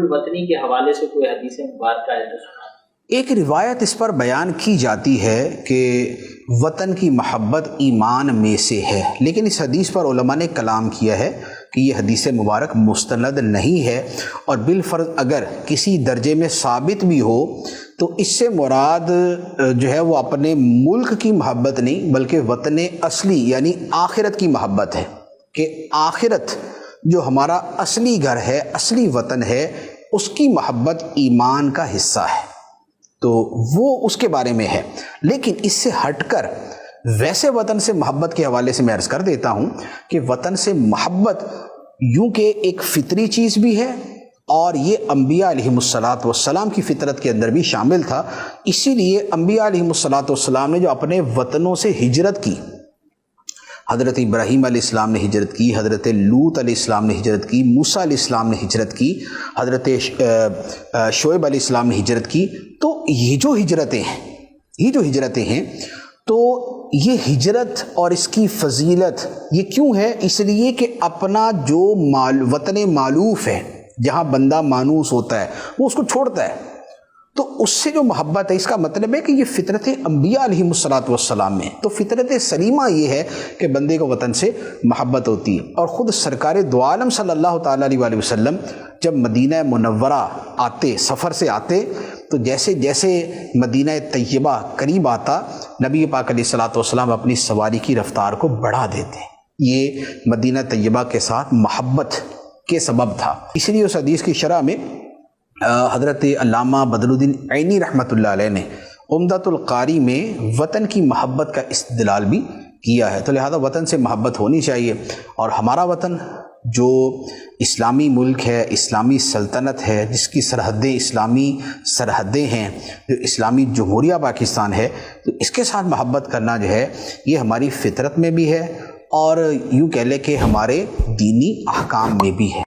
الوطنی کے حوالے سے کوئی حدیث مبارکہ ہے تو سنا۔ ایک روایت اس پر بیان کی جاتی ہے کہ وطن کی محبت ایمان میں سے ہے، لیکن اس حدیث پر علماء نے کلام کیا ہے کہ یہ حدیث مبارک مستند نہیں ہے، اور بالفرض اگر کسی درجے میں ثابت بھی ہو تو اس سے مراد جو ہے وہ اپنے ملک کی محبت نہیں بلکہ وطن اصلی یعنی آخرت کی محبت ہے، کہ آخرت جو ہمارا اصلی گھر ہے، اصلی وطن ہے، اس کی محبت ایمان کا حصہ ہے، تو وہ اس کے بارے میں ہے۔ لیکن اس سے ہٹ کر ویسے وطن سے محبت کے حوالے سے میں عرض کر دیتا ہوں کہ وطن سے محبت یوں کہ ایک فطری چیز بھی ہے، اور یہ انبیاء علیہم السلام کی فطرت کے اندر بھی شامل تھا۔ اسی لیے انبیاء علیہم السلام نے جو اپنے وطنوں سے ہجرت کی، حضرت ابراہیم علیہ السلام نے ہجرت کی، حضرت لوط علیہ السلام نے ہجرت کی، موسیٰ علیہ السلام نے ہجرت کی، حضرت شعیب علیہ السلام نے ہجرت کی، تو یہ جو ہجرتیں ہیں تو یہ ہجرت اور اس کی فضیلت یہ کیوں ہے؟ اس لیے کہ اپنا جو وطن مالوف ہے، جہاں بندہ مانوس ہوتا ہے، وہ اس کو چھوڑتا ہے، تو اس سے جو محبت ہے، اس کا مطلب ہے کہ یہ فطرت انبیاء علیہم السلام میں، تو فطرت سلیمہ یہ ہے کہ بندے کو وطن سے محبت ہوتی ہے۔ اور خود سرکار دو عالم صلی اللہ تعالیٰ علیہ وسلم جب مدینہ منورہ آتے، سفر سے آتے، تو جیسے جیسے مدینہ طیبہ قریب آتا، نبی پاک علیہ الصلوۃ والسلام اپنی سواری کی رفتار کو بڑھا دیتے۔ یہ مدینہ طیبہ کے ساتھ محبت کے سبب تھا۔ اس لیے اس حدیث کی شرح میں حضرت علامہ بدر الدین عینی رحمۃ اللہ علیہ نے عمدۃ القاری میں وطن کی محبت کا استدلال بھی کیا ہے، تو لہذا وطن سے محبت ہونی چاہیے۔ اور ہمارا وطن جو اسلامی ملک ہے، اسلامی سلطنت ہے، جس کی سرحدیں اسلامی سرحدیں ہیں، جو اسلامی جمہوریہ پاکستان ہے، تو اس کے ساتھ محبت کرنا جو ہے یہ ہماری فطرت میں بھی ہے، اور یوں کہہ لیں کہ ہمارے دینی احکام میں بھی ہے۔